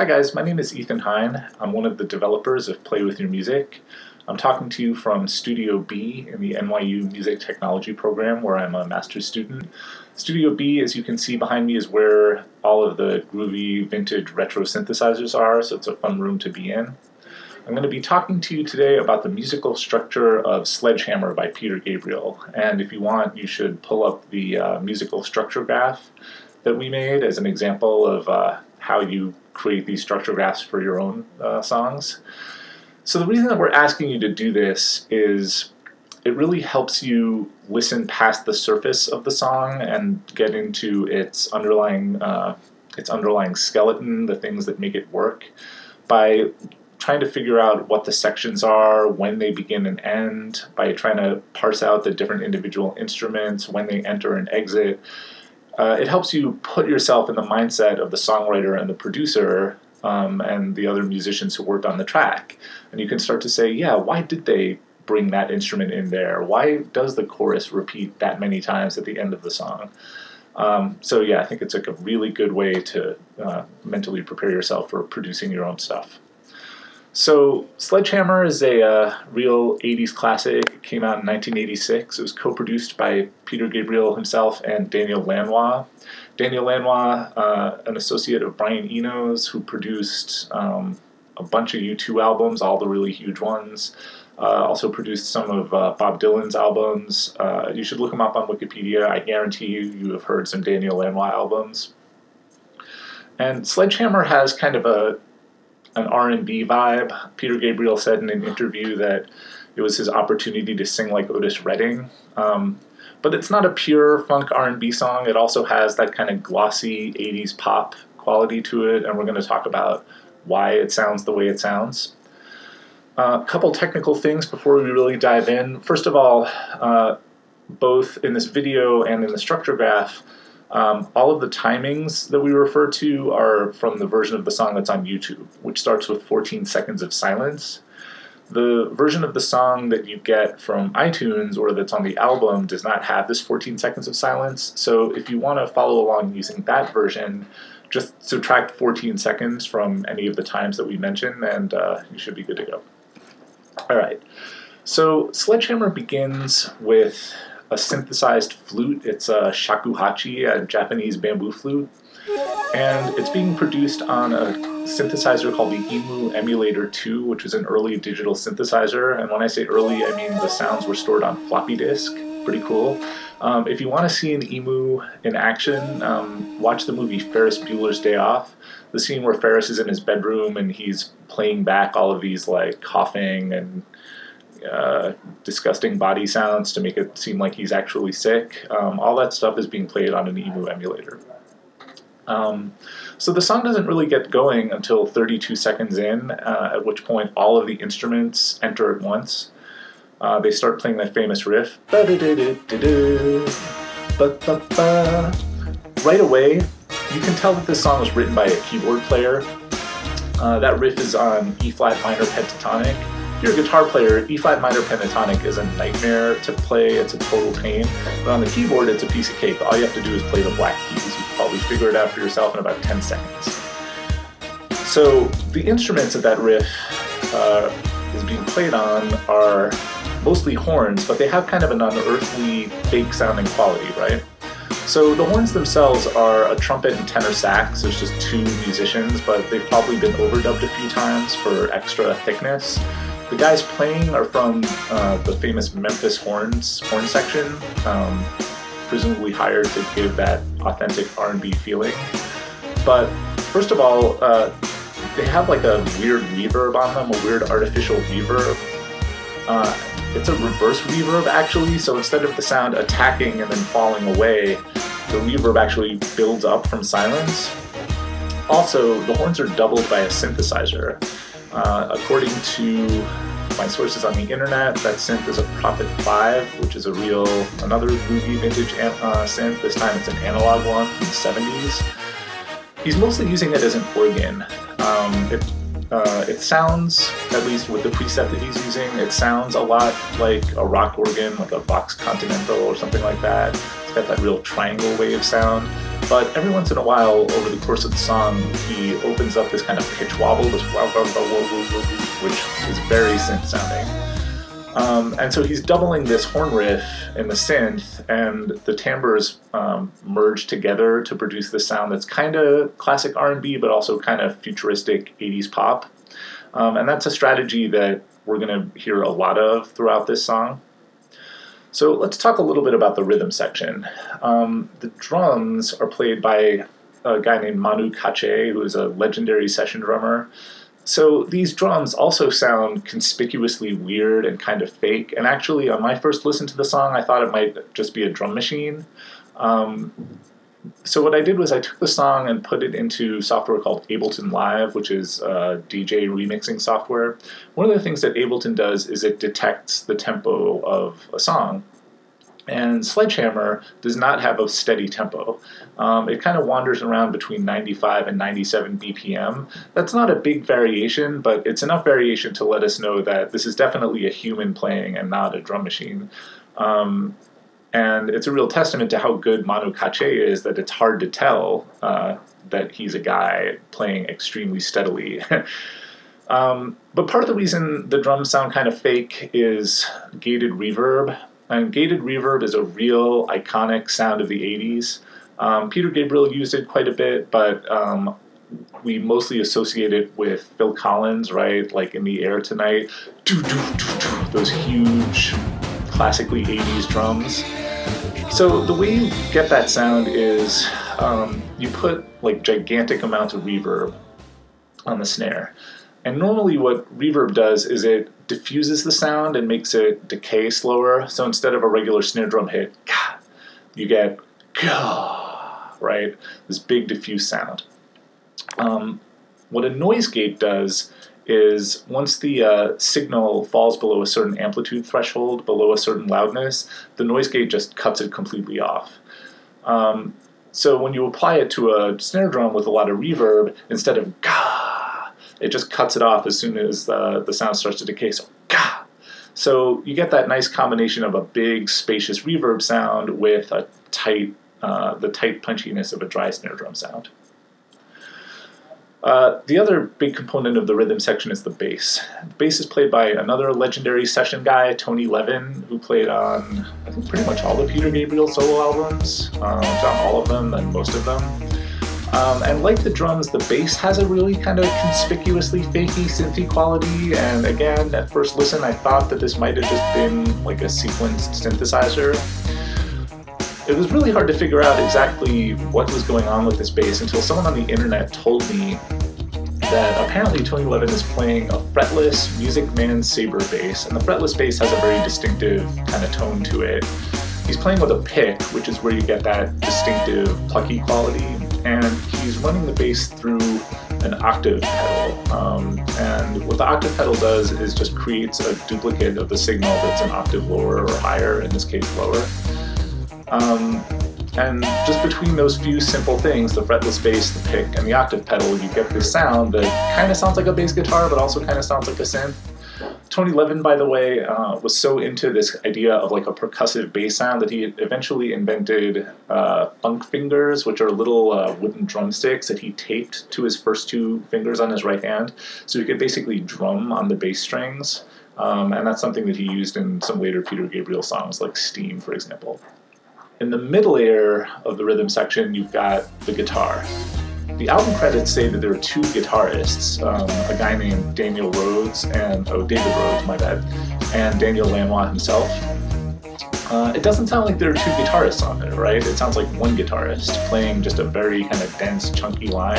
Hi guys, my name is Ethan Hine. I'm one of the developers of Play With Your Music. I'm talking to you from Studio B in the NYU Music Technology program where I'm a master's student. Studio B, as you can see behind me, is where all of the groovy vintage retro synthesizers are, so it's a fun room to be in. I'm going to be talking to you today about the musical structure of Sledgehammer by Peter Gabriel, and if you want, you should pull up the musical structure graph that we made as an example of how you create these structure graphs for your own songs. So the reason that we're asking you to do this is it really helps you listen past the surface of the song and get into its underlying skeleton, the things that make it work, by trying to figure out what the sections are, when they begin and end, by trying to parse out the different individual instruments, when they enter and exit. It helps you put yourself in the mindset of the songwriter and the producer and the other musicians who worked on the track. And you can start to say, yeah, why did they bring that instrument in there? Why does the chorus repeat that many times at the end of the song? So yeah, I think it's like a really good way to mentally prepare yourself for producing your own stuff. So Sledgehammer is a real 80s classic. It came out in 1986. It was co-produced by Peter Gabriel himself and Daniel Lanois. Daniel Lanois, an associate of Brian Eno's, who produced a bunch of U2 albums, all the really huge ones. Also produced some of Bob Dylan's albums. You should look him up on Wikipedia. I guarantee you have heard some Daniel Lanois albums. And Sledgehammer has kind of an R&B vibe. Peter Gabriel said in an interview that it was his opportunity to sing like Otis Redding. But it's not a pure funk R&B song. It also has that kind of glossy 80s pop quality to it, and we're going to talk about why it sounds the way it sounds. A couple technical things before we really dive in. First of all, both in this video and in the structure graph, all of the timings that we refer to are from the version of the song that's on YouTube, which starts with 14 seconds of silence. The version of the song that you get from iTunes or that's on the album does not have this 14 seconds of silence. So if you want to follow along using that version, just subtract 14 seconds from any of the times that we mentioned, and you should be good to go. All right. So Sledgehammer begins with a synthesized flute. It's a shakuhachi, a Japanese bamboo flute, and it's being produced on a synthesizer called the EMU Emulator 2, which is an early digital synthesizer. And when I say early, I mean the sounds were stored on floppy disk. Pretty cool. If you want to see an EMU in action, watch the movie Ferris Bueller's Day Off. The scene where Ferris is in his bedroom and he's playing back all of these like coughing and disgusting body sounds to make it seem like he's actually sick. All that stuff is being played on an EMU emulator. So the song doesn't really get going until 32 seconds in, at which point all of the instruments enter at once. They start playing that famous riff. Right away, you can tell that this song was written by a keyboard player. That riff is on E-flat minor pentatonic. If you're a guitar player, E-flat minor pentatonic is a nightmare to play. It's a total pain. But on the keyboard, it's a piece of cake. All you have to do is play the black keys. You can probably figure it out for yourself in about 10 seconds. So the instruments that riff is being played on are mostly horns, but they have kind of an unearthly, fake-sounding quality, right? So the horns themselves are a trumpet and tenor sax. There's just two musicians, but they've probably been overdubbed a few times for extra thickness. The guys playing are from the famous Memphis horn section, presumably hired to give that authentic R&B feeling. But first of all, they have like a weird reverb on them, a weird artificial reverb. It's a reverse reverb actually, so instead of the sound attacking and then falling away, the reverb actually builds up from silence. Also, the horns are doubled by a synthesizer. According to my sources on the internet, that synth is a Prophet 5, which is another groovy vintage synth. This time it's an analog one from the 70s. He's mostly using it as an organ. It sounds, at least with the preset that he's using, it sounds a lot like a rock organ, like a Vox Continental or something like that. It's got that real triangle wave sound. But every once in a while, over the course of the song, he opens up this kind of pitch wobble, this which is very synth sounding. And so he's doubling this horn riff in the synth, and the timbres merge together to produce this sound that's kind of classic R&B, but also kind of futuristic 80s pop. And that's a strategy that we're going to hear a lot of throughout this song. So let's talk a little bit about the rhythm section. The drums are played by a guy named Manu Katché, who is a legendary session drummer. So these drums also sound conspicuously weird and kind of fake. And actually, on my first listen to the song, I thought it might just be a drum machine. So what I did was I took the song and put it into software called Ableton Live, which is DJ remixing software. One of the things that Ableton does is it detects the tempo of a song. And Sledgehammer does not have a steady tempo. It kind of wanders around between 95 and 97 BPM. That's not a big variation, but it's enough variation to let us know that this is definitely a human playing and not a drum machine. And it's a real testament to how good Manu Katché is that it's hard to tell that he's a guy playing extremely steadily. But part of the reason the drums sound kind of fake is gated reverb. And gated reverb is a real iconic sound of the 80s. Peter Gabriel used it quite a bit, but we mostly associate it with Phil Collins, right? Like In the Air Tonight, those huge, classically 80s drums. So the way you get that sound is you put like gigantic amounts of reverb on the snare. And normally what reverb does is it diffuses the sound and makes it decay slower. So instead of a regular snare drum hit, you get, right? This big diffuse sound. What a noise gate does is once the signal falls below a certain amplitude threshold, below a certain loudness, the noise gate just cuts it completely off. So when you apply it to a snare drum with a lot of reverb, instead of it just cuts it off as soon as the sound starts to decay. So you get that nice combination of a big, spacious reverb sound with a the tight punchiness of a dry snare drum sound. The other big component of the rhythm section is the bass. The bass is played by another legendary session guy, Tony Levin, who played on, I think, pretty much all the Peter Gabriel solo albums. Not all of them, and most of them. And like the drums, the bass has a really kind of conspicuously fakey, synthy quality. And again, at first listen, I thought that this might have just been like a sequenced synthesizer. It was really hard to figure out exactly what was going on with this bass until someone on the internet told me that apparently Tony Levin is playing a fretless Music Man Sabre bass, and the fretless bass has a very distinctive kind of tone to it. He's playing with a pick, which is where you get that distinctive plucky quality, and he's running the bass through an octave pedal. And what the octave pedal does is just creates a duplicate of the signal that's an octave lower or higher, in this case lower. And just between those few simple things, the fretless bass, the pick, and the octave pedal, you get this sound that kind of sounds like a bass guitar, but also kind of sounds like a synth. Tony Levin, by the way, was so into this idea of like a percussive bass sound that he eventually invented funk fingers, which are little wooden drumsticks that he taped to his first two fingers on his right hand, so he could basically drum on the bass strings. And that's something that he used in some later Peter Gabriel songs, like Steam, for example. In the middle layer of the rhythm section, you've got the guitar. The album credits say that there are two guitarists, a guy named Daniel Rhodes and, David Rhodes, my bad, and Daniel Lanois himself. It doesn't sound like there are two guitarists on it, right? It sounds like one guitarist playing just a very kind of dense, chunky line.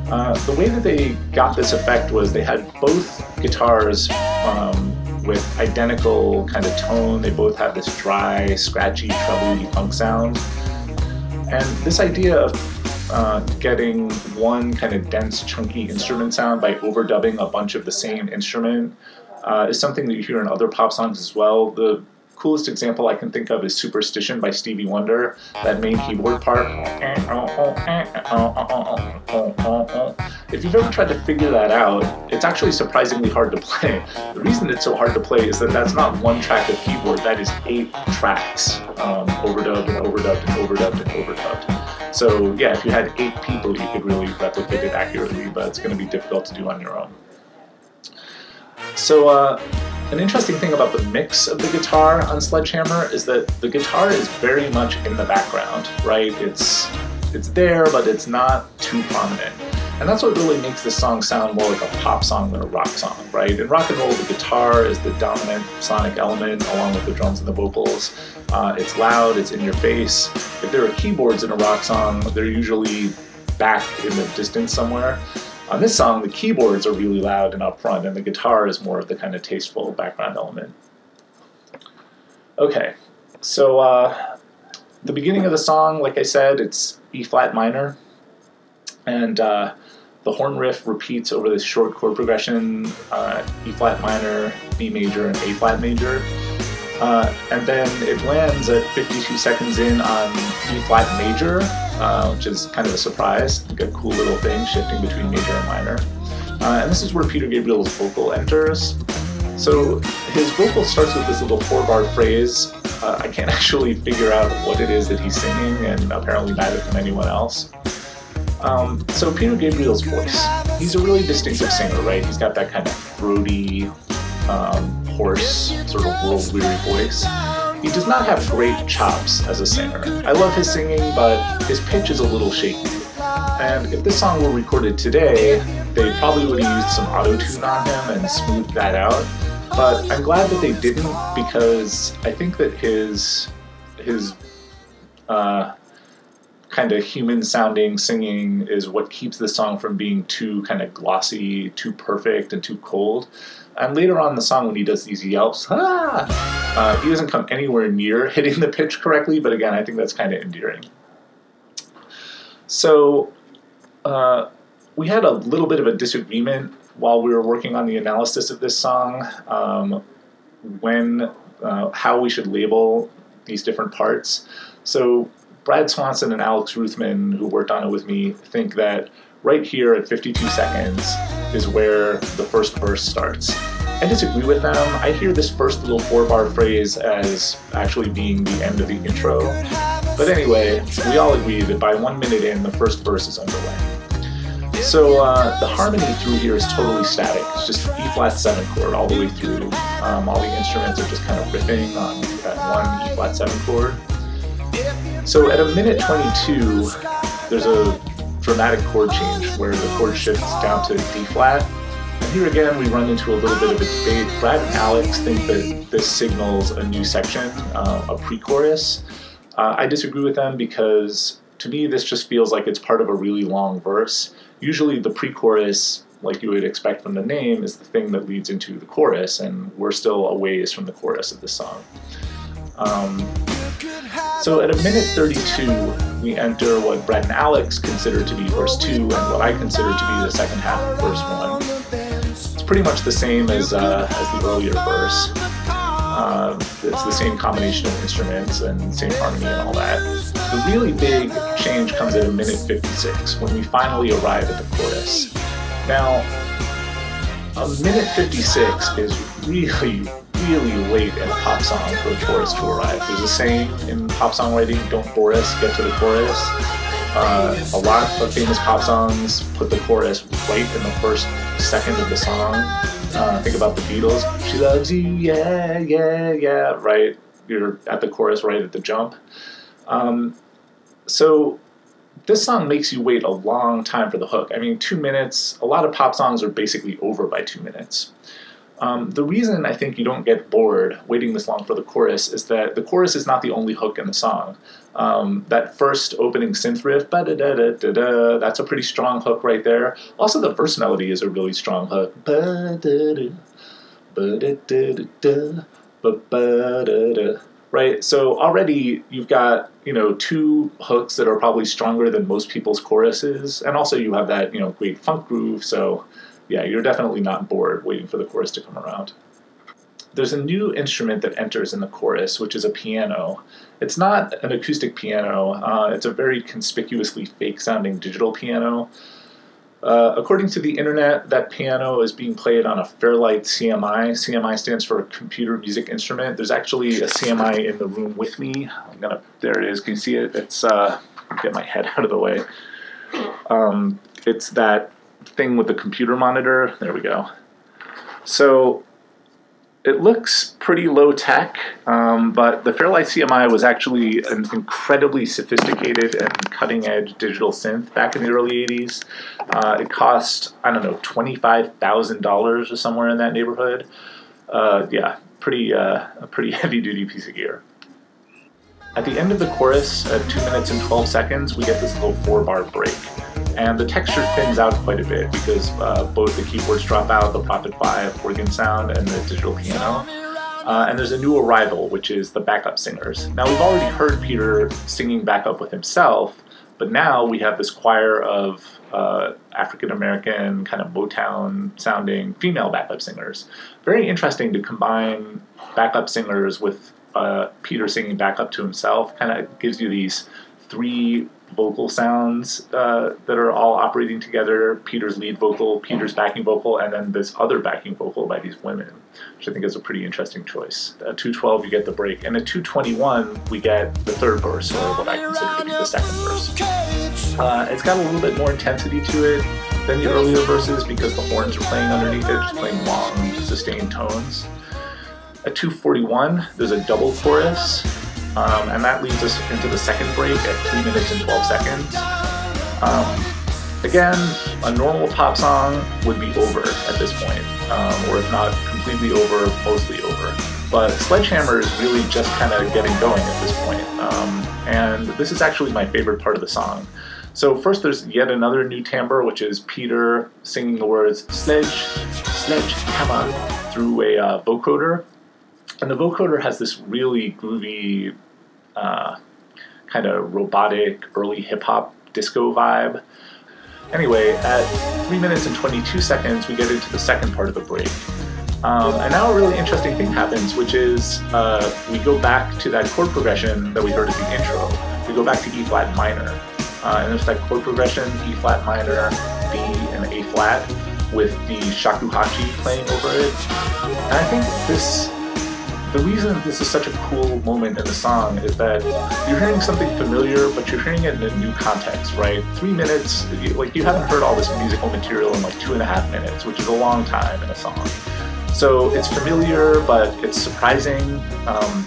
The way that they got this effect was they had both guitars with identical kind of tone. They both have this dry, scratchy, trebly funk sound. And this idea of getting one kind of dense, chunky instrument sound by overdubbing a bunch of the same instrument is something that you hear in other pop songs as well. The coolest example I can think of is Superstition by Stevie Wonder, that main keyboard part. If you've ever tried to figure that out, it's actually surprisingly hard to play. The reason it's so hard to play is that that's not one track of keyboard, that is 8 tracks, overdubbed and overdubbed and overdubbed and overdubbed. So yeah, if you had 8 people, you could really replicate it accurately, but it's going to be difficult to do on your own. So an interesting thing about the mix of the guitar on Sledgehammer is that the guitar is very much in the background, right? It's there, but it's not too prominent. And that's what really makes this song sound more like a pop song than a rock song, right? In rock and roll, the guitar is the dominant sonic element along with the drums and the vocals. It's loud, it's in your face. If there are keyboards in a rock song, they're usually back in the distance somewhere. On this song, the keyboards are really loud and up front, and the guitar is more of the kind of tasteful background element. Okay, so the beginning of the song, like I said, it's E-flat minor, and the horn riff repeats over this short chord progression, E-flat minor, B major, and A-flat major. And then it lands at 52 seconds in on E-flat major, which is kind of a surprise, like a cool little thing shifting between major and minor. And this is where Peter Gabriel's vocal enters. So his vocal starts with this little 4-bar phrase. I can't actually figure out what it is that he's singing, and apparently neither can anyone else. So Peter Gabriel's voice. He's a really distinctive singer, right? He's got that kind of throaty, hoarse, sort of world-weary voice. He does not have great chops as a singer. I love his singing, but his pitch is a little shaky. And if this song were recorded today, they probably would have used some auto-tune on him and smoothed that out. But I'm glad that they didn't, because I think that his kind of human-sounding singing is what keeps the song from being too kind of glossy, too perfect, and too cold. And later on in the song, when he does these yelps, he doesn't come anywhere near hitting the pitch correctly, but again, I think that's kind of endearing. So we had a little bit of a disagreement while we were working on the analysis of this song, how we should label these different parts. So Brad Swanson and Alex Ruthman, who worked on it with me, think that right here at 52 seconds is where the first verse starts. I disagree with them. I hear this first little 4-bar phrase as actually being the end of the intro. But anyway, we all agree that by 1 minute in, the first verse is underway. So the harmony through here is totally static. It's just E-flat 7 chord all the way through. All the instruments are just kind of riffing on that one E-flat 7 chord. So at a minute 22, there's a dramatic chord change where the chord shifts down to D-flat. And here again, we run into a little bit of a debate. Brad and Alex think that this signals a new section, a pre-chorus. I disagree with them because, to me, this just feels like it's part of a really long verse. Usually the pre-chorus, like you would expect from the name, is the thing that leads into the chorus, and we're still a ways from the chorus of this song. So at a minute 32, we enter what Brad and Alex consider to be verse 2 and what I consider to be the second half of verse 1. It's pretty much the same as the earlier verse. It's the same combination of instruments and same harmony and all that. The really big change comes at a minute 56 when we finally arrive at the chorus. Now, a minute 56 is really late in a pop song for the chorus to arrive. There's a saying in pop songwriting, don't bore us, get to the chorus. A lot of famous pop songs put the chorus right in the first second of the song. Think about the Beatles. She loves you, yeah, yeah, yeah, right? You're at the chorus right at the jump. So this song makes you wait a long time for the hook. I mean, 2 minutes, a lot of pop songs are basically over by 2 minutes. The reason I think you don't get bored waiting this long for the chorus is that the chorus is not the only hook in the song. That first opening synth riff, ba-da-da-da-da-da, that's a pretty strong hook right there. Also, the verse melody is a really strong hook. Ba-da-da, ba-da-da-da-da, ba-ba-da-da. Right, so already you've got, 2 hooks that are probably stronger than most people's choruses, and also you have that, great funk groove, so yeah, you're definitely not bored waiting for the chorus to come around. There's a new instrument that enters in the chorus, which is a piano. It's not an acoustic piano, it's a very conspicuously fake-sounding digital piano. According to the internet, that piano is being played on a Fairlight CMI. CMI stands for Computer Music Instrument. There's actually a CMI in the room with me. There it is, can you see it? It's get my head out of the way. It's that thing with the computer monitor. There we go. So it looks pretty low tech, but the Fairlight CMI was actually an incredibly sophisticated and cutting edge digital synth back in the early 80s. It cost, I don't know, $25,000 or somewhere in that neighborhood. Yeah, a pretty heavy duty piece of gear. At the end of the chorus, at 2 minutes and 12 seconds, we get this little 4-bar break. And the texture thins out quite a bit because both the keyboards drop out, the Prophet 5 organ sound, and the digital piano. And there's a new arrival, which is the backup singers. Now, we've already heard Peter singing backup with himself, but now we have this choir of African-American, kind of Motown-sounding female backup singers. Very interesting to combine backup singers with Peter singing backup to himself. Kind of gives you these 3 vocal sounds that are all operating together: Peter's lead vocal, Peter's backing vocal, and then this other backing vocal by these women, which I think is a pretty interesting choice. At 2:12 you get the break, and at 2:21 we get the third verse, or what I consider to be the second verse. It's got a little bit more intensity to it than the earlier verses because the horns are playing underneath it, just playing long, sustained tones. At 2:41 there's a double chorus, and that leads us into the second break at 3 minutes and 12 seconds. Again, a normal pop song would be over at this point, or if not completely over, mostly over. But Sledgehammer is really just kind of getting going at this point, and this is actually my favorite part of the song. So first there's yet another new timbre, which is Peter singing the words sledgehammer through a vocoder. And the vocoder has this really groovy, kind of robotic, early hip-hop disco vibe. Anyway, at 3 minutes and 22 seconds, we get into the second part of the break. And now a really interesting thing happens, which is we go back to that chord progression that we heard at the intro. We go back to E-flat minor. And there's that chord progression, E-flat minor, B, and A-flat, with the shakuhachi playing over it. And I think the reason this is such a cool moment in the song is that you're hearing something familiar, but you're hearing it in a new context, right? 3 minutes, like you haven't heard all this musical material in like 2.5 minutes, which is a long time in a song. So it's familiar, but it's surprising. And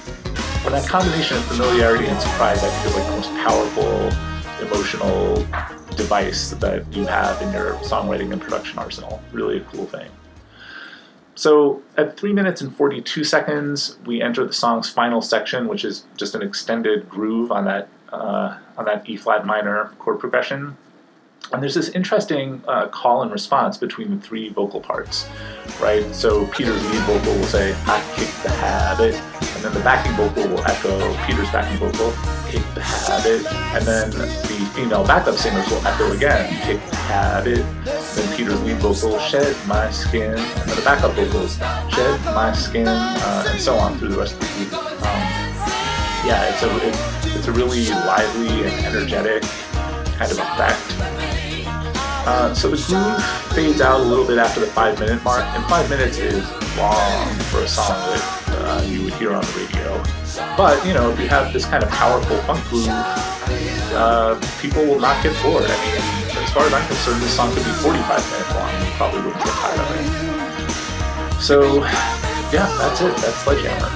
that combination of familiarity and surprise, I think, is like the most powerful emotional device that you have in your songwriting and production arsenal. Really a cool thing. So at 3 minutes and 42 seconds, we enter the song's final section, which is just an extended groove on that E-flat minor chord progression. And there's this interesting call and response between the 3 vocal parts, right? So Peter's lead vocal will say, "I kick the habit," and then the backing vocal will echo Peter's backing vocal, "Kick the habit," and then the female backup singers will echo again, "Kick the habit." Then Peter's lead vocal, "Shed my skin," and then the backup vocals, "Shed my skin," and so on through the rest of the group. Yeah, it's a really lively and energetic kind of effect. So the groove fades out a little bit after the 5-minute mark, and 5 minutes is long for a song that you would hear on the radio. But, you know, if you have this kind of powerful funk groove, people will not get bored. I mean, as far as I'm concerned, this song could be 45 minutes long, and you probably wouldn't get tired of it. So, yeah, that's it. That's Sledgehammer.